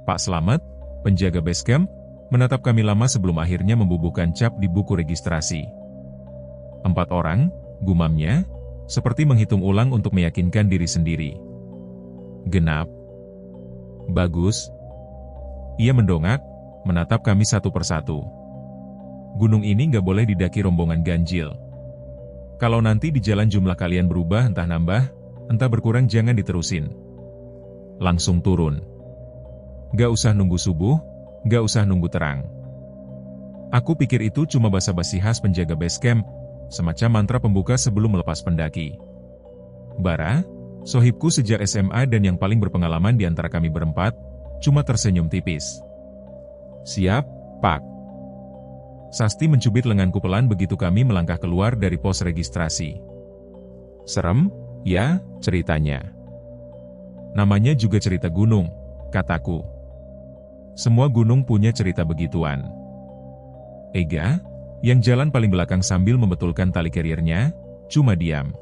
Pak Slamet, penjaga base camp, menatap kami lama sebelum akhirnya membubuhkan cap di buku registrasi. 4 orang, gumamnya, seperti menghitung ulang untuk meyakinkan diri sendiri. Genap. Bagus. Ia mendongak, menatap kami satu persatu. Gunung ini nggak boleh didaki rombongan ganjil. Kalau nanti di jalan jumlah kalian berubah entah nambah, entah berkurang jangan diterusin. Langsung turun. Gak usah nunggu subuh, gak usah nunggu terang. Aku pikir itu cuma basa-basi khas penjaga base camp, semacam mantra pembuka sebelum melepas pendaki. Bara, sohibku sejak SMA dan yang paling berpengalaman di antara kami berempat, cuma tersenyum tipis. Siap, Pak. Sasti mencubit lenganku pelan begitu kami melangkah keluar dari pos registrasi. Serem, ya, ceritanya. Namanya juga cerita gunung, kataku. Semua gunung punya cerita begituan. Ega, yang jalan paling belakang sambil membetulkan tali carrier-nya, cuma diam.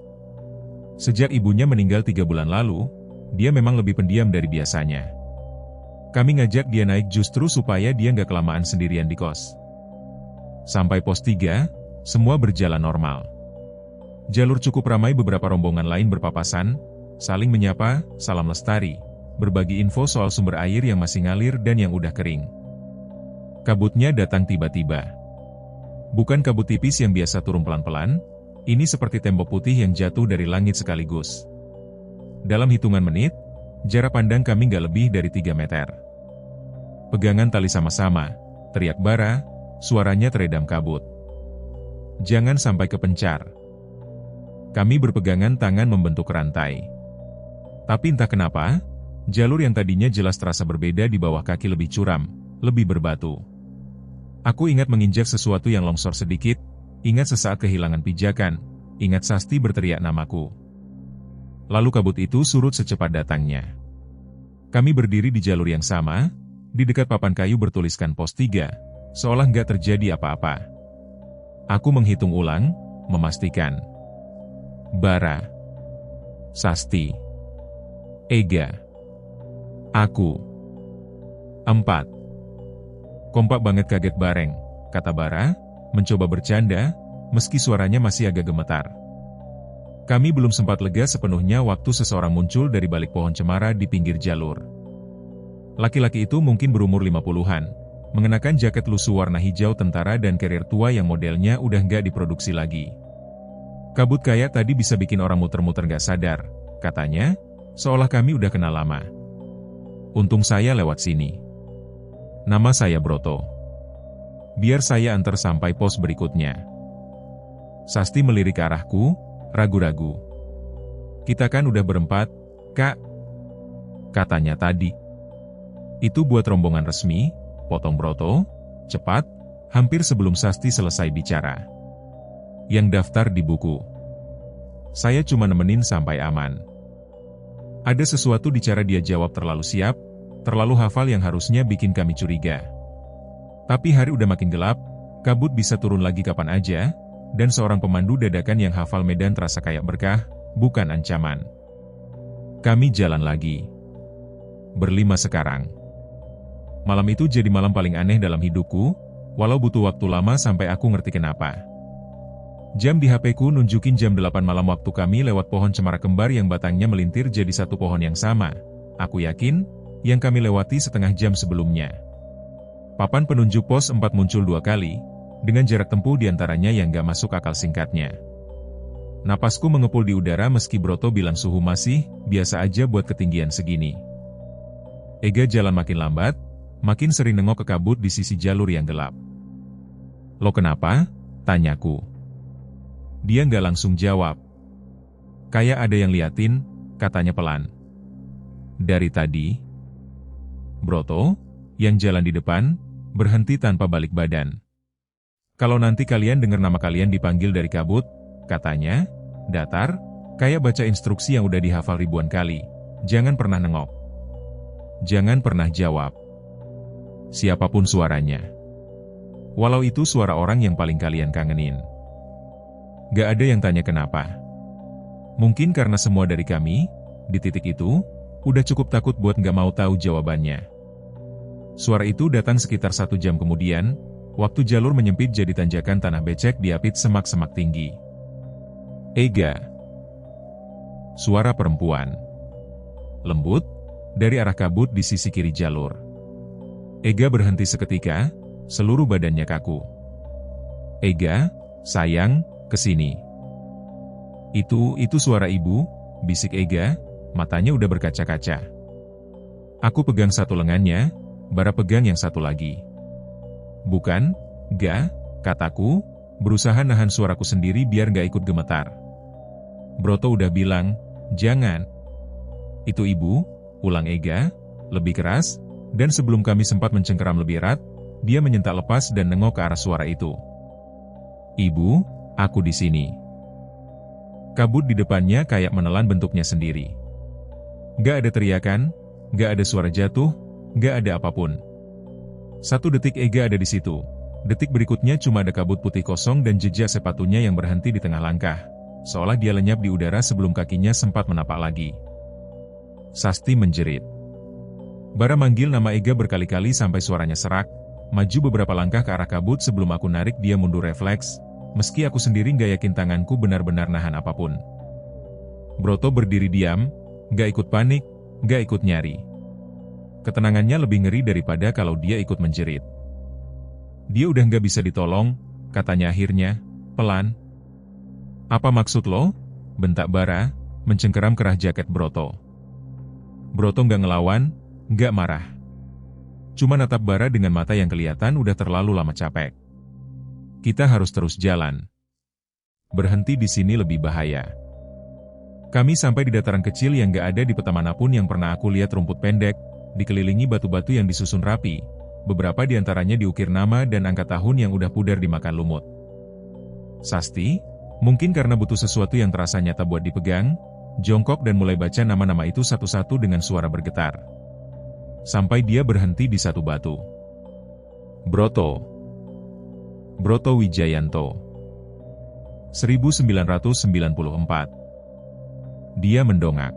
Sejak ibunya meninggal 3 bulan lalu, dia memang lebih pendiam dari biasanya. Kami ngajak dia naik justru supaya dia nggak kelamaan sendirian di kos. Sampai pos 3, semua berjalan normal. Jalur cukup ramai, beberapa rombongan lain berpapasan, saling menyapa, salam lestari, berbagi info soal sumber air yang masih ngalir dan yang udah kering. Kabutnya datang tiba-tiba. Bukan kabut tipis yang biasa turun pelan-pelan, ini seperti tembok putih yang jatuh dari langit sekaligus. Dalam hitungan menit, jarak pandang kami nggak lebih dari 3 meter. Pegangan tali sama-sama, teriak Bara, suaranya teredam kabut. Jangan sampai kepencar. Kami berpegangan tangan membentuk rantai. Tapi entah kenapa, jalur yang tadinya jelas terasa berbeda di bawah kaki lebih curam, lebih berbatu. Aku ingat menginjak sesuatu yang longsor sedikit, ingat sesaat kehilangan pijakan, ingat Sasti berteriak namaku. Lalu kabut itu surut secepat datangnya. Kami berdiri di jalur yang sama, di dekat papan kayu bertuliskan pos 3, seolah nggak terjadi apa-apa. Aku menghitung ulang, memastikan. Bara. Sasti. Ega. Aku. 4. Kompak banget, kaget bareng, kata Bara, mencoba bercanda, meski suaranya masih agak gemetar. Kami belum sempat lega sepenuhnya waktu seseorang muncul dari balik pohon cemara di pinggir jalur. Laki-laki itu mungkin berumur 50-an, mengenakan jaket lusuh warna hijau tentara dan carrier tua yang modelnya udah nggak diproduksi lagi. Kabut kayak tadi bisa bikin orang muter-muter nggak sadar, katanya, seolah kami udah kenal lama. Untung saya lewat sini. Nama saya Broto. Biar saya antar sampai pos berikutnya. Sasti melirik ke arahku, ragu-ragu. Kita kan udah berempat, Kak. Katanya tadi. Itu buat rombongan resmi, potong Broto, cepat, hampir sebelum Sasti selesai bicara. Yang daftar di buku. Saya cuma nemenin sampai aman. Ada sesuatu di cara dia jawab terlalu siap, terlalu hafal yang harusnya bikin kami curiga. Tapi hari udah makin gelap, kabut bisa turun lagi kapan aja, dan seorang pemandu dadakan yang hafal medan terasa kayak berkah, bukan ancaman. Kami jalan lagi. Berlima sekarang. Malam itu jadi malam paling aneh dalam hidupku, walau butuh waktu lama sampai aku ngerti kenapa. Jam di HP-ku nunjukin jam 8 malam waktu kami lewat pohon cemara kembar yang batangnya melintir jadi satu pohon yang sama. Aku yakin, yang kami lewati setengah jam sebelumnya. Papan penunjuk pos 4 muncul 2 kali, dengan jarak tempuh diantaranya yang gak masuk akal singkatnya. Napasku mengepul di udara meski Broto bilang suhu masih biasa aja buat ketinggian segini. Ega jalan makin lambat, makin sering nengok ke kabut di sisi jalur yang gelap. Lo kenapa? Tanyaku. Dia nggak langsung jawab. Kayak ada yang liatin, katanya pelan. Dari tadi. Broto, yang jalan di depan, berhenti tanpa balik badan. Kalau nanti kalian dengar nama kalian dipanggil dari kabut, katanya, datar, kayak baca instruksi yang udah dihafal ribuan kali. Jangan pernah nengok. Jangan pernah jawab. Siapapun suaranya. Walau itu suara orang yang paling kalian kangenin. Gak ada yang tanya kenapa. Mungkin karena semua dari kami, di titik itu, udah cukup takut buat gak mau tahu jawabannya. Suara itu datang sekitar 1 jam kemudian, waktu jalur menyempit jadi tanjakan tanah becek diapit semak-semak tinggi. Ega. Suara perempuan. Lembut, dari arah kabut di sisi kiri jalur. Ega berhenti seketika, seluruh badannya kaku. Ega, sayang, kesini. Itu suara ibu, bisik Ega, matanya udah berkaca-kaca. Aku pegang satu lengannya, Bara pegang yang satu lagi. Bukan, ga, kataku, berusaha nahan suaraku sendiri biar gak ikut gemetar. Broto udah bilang, jangan. Itu ibu, ulang Ega, lebih keras, dan sebelum kami sempat mencengkeram lebih erat, dia menyentak lepas dan nengok ke arah suara itu. Ibu, aku di sini. Kabut di depannya kayak menelan bentuknya sendiri. Gak ada teriakan, gak ada suara jatuh, gak ada apapun. 1 detik Ega ada di situ. Detik berikutnya cuma ada kabut putih kosong dan jejak sepatunya yang berhenti di tengah langkah, seolah dia lenyap di udara sebelum kakinya sempat menapak lagi. Sasti menjerit. Bara manggil nama Ega berkali-kali sampai suaranya serak, maju beberapa langkah ke arah kabut sebelum aku narik dia mundur refleks, meski aku sendiri gak yakin tanganku benar-benar nahan apapun. Broto berdiri diam, gak ikut panik, gak ikut nyari. Ketenangannya lebih ngeri daripada kalau dia ikut menjerit. Dia udah gak bisa ditolong, katanya akhirnya, pelan. Apa maksud lo? Bentak Bara, mencengkeram kerah jaket Broto. Broto gak ngelawan, gak marah. Cuma natap Bara dengan mata yang kelihatan udah terlalu lama capek. Kita harus terus jalan. Berhenti di sini lebih bahaya. Kami sampai di dataran kecil yang gak ada di peta manapun yang pernah aku lihat rumput pendek, dikelilingi batu-batu yang disusun rapi, beberapa di antaranya diukir nama dan angka tahun yang udah pudar dimakan lumut. Sasti, mungkin karena butuh sesuatu yang terasa nyata buat dipegang, jongkok dan mulai baca nama-nama itu satu-satu dengan suara bergetar. Sampai dia berhenti di satu batu. Broto. Broto Wijayanto. 1994. Dia mendongak.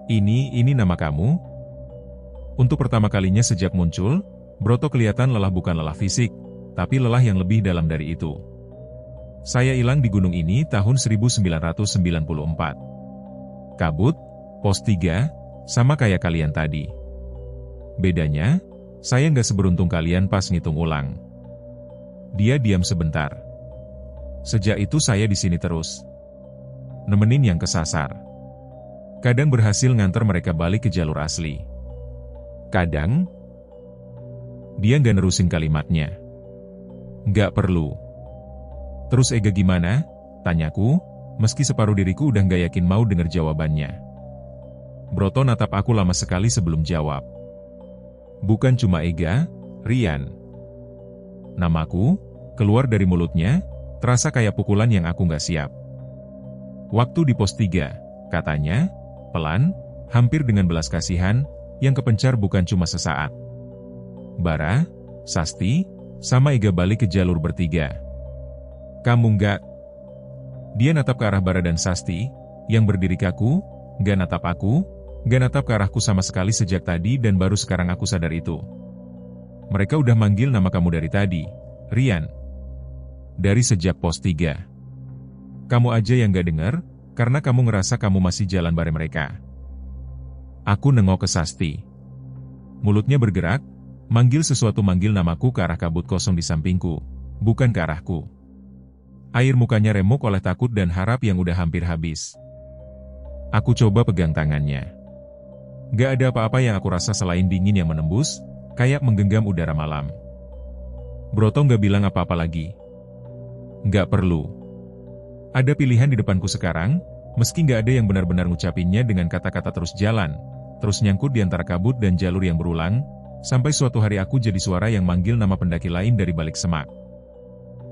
Ini nama kamu? Untuk pertama kalinya sejak muncul, Broto kelihatan lelah bukan lelah fisik, tapi lelah yang lebih dalam dari itu. Saya hilang di gunung ini tahun 1994. Kabut, pos 3, sama kayak kalian tadi. Bedanya, saya nggak seberuntung kalian pas ngitung ulang. Dia diam sebentar. Sejak itu saya di sini terus. Nemenin yang kesasar. Kadang berhasil nganter mereka balik ke jalur asli. Kadang, dia nggak nerusin kalimatnya. Nggak perlu. Terus Ega gimana? Tanyaku, meski separuh diriku udah nggak yakin mau denger jawabannya. Broto natap aku lama sekali sebelum jawab. Bukan cuma Ega, Rian. Namaku, keluar dari mulutnya, terasa kayak pukulan yang aku nggak siap. Waktu di pos 3, katanya, pelan, hampir dengan belas kasihan, yang kepencar bukan cuma sesaat. Bara, Sasti, sama Ega balik ke jalur bertiga. Kamu nggak? Dia natap ke arah Bara dan Sasti, yang berdiri kaku, nggak natap aku, nggak natap ke arahku sama sekali sejak tadi dan baru sekarang aku sadar itu. Mereka udah manggil nama kamu dari tadi, Rian. Dari sejak pos 3. Kamu aja yang nggak dengar, karena kamu ngerasa kamu masih jalan bareng mereka. Aku nengok ke Sasti. Mulutnya bergerak, manggil namaku ke arah kabut kosong di sampingku, bukan ke arahku. Air mukanya remuk oleh takut dan harap yang udah hampir habis. Aku coba pegang tangannya. Gak ada apa-apa yang aku rasa selain dingin yang menembus, kayak menggenggam udara malam. Broto gak bilang apa-apa lagi. Gak perlu. Ada pilihan di depanku sekarang, meski gak ada yang benar-benar ngucapinnya dengan kata-kata terus jalan, terus nyangkut di antara kabut dan jalur yang berulang, sampai suatu hari aku jadi suara yang manggil nama pendaki lain dari balik semak.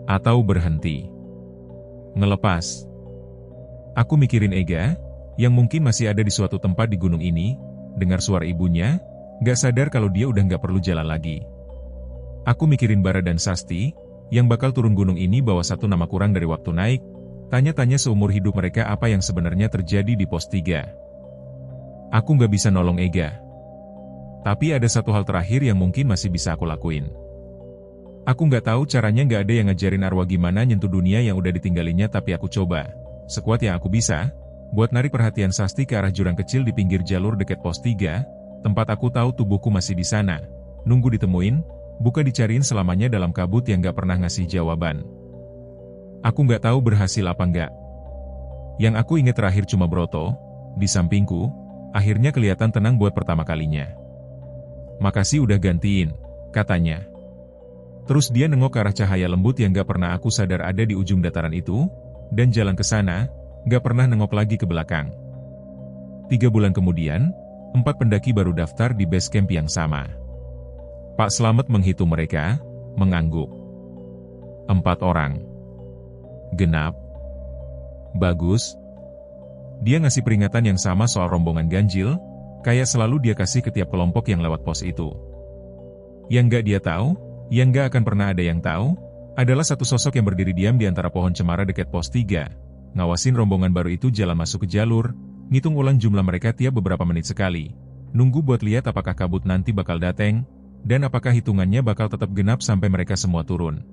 Atau berhenti. Ngelepas. Aku mikirin Ega, yang mungkin masih ada di suatu tempat di gunung ini, dengar suara ibunya, gak sadar kalau dia udah gak perlu jalan lagi. Aku mikirin Bara dan Sasti, yang bakal turun gunung ini bawa satu nama kurang dari waktu naik, tanya-tanya seumur hidup mereka apa yang sebenarnya terjadi di pos 3. Aku gak bisa nolong Ega. Tapi ada satu hal terakhir yang mungkin masih bisa aku lakuin. Aku nggak tahu caranya, nggak ada yang ngajarin Arwah gimana nyentuh dunia yang udah ditinggalinya, tapi aku coba. Sekuat yang aku bisa, buat narik perhatian Sasti ke arah jurang kecil di pinggir jalur dekat pos 3, tempat aku tahu tubuhku masih di sana. Nunggu ditemuin, bukan dicariin selamanya dalam kabut yang nggak pernah ngasih jawaban. Aku nggak tahu berhasil apa nggak. Yang aku ingat terakhir cuma Broto, di sampingku, akhirnya kelihatan tenang buat pertama kalinya. "Makasih udah gantiin," katanya. Terus dia nengok ke arah cahaya lembut yang gak pernah aku sadar ada di ujung dataran itu, dan jalan ke sana, gak pernah nengok lagi ke belakang. 3 bulan kemudian, 4 pendaki baru daftar di base camp yang sama. Pak Slamet menghitung mereka, mengangguk. 4 orang. Genap. Bagus. Dia ngasih peringatan yang sama soal rombongan ganjil, kayak selalu dia kasih ke tiap kelompok yang lewat pos itu. Yang gak dia tahu, yang gak akan pernah ada yang tahu, adalah satu sosok yang berdiri diam di antara pohon cemara dekat pos 3, ngawasin rombongan baru itu jalan masuk ke jalur, ngitung ulang jumlah mereka tiap beberapa menit sekali, nunggu buat lihat apakah kabut nanti bakal dateng, dan apakah hitungannya bakal tetap genap sampai mereka semua turun.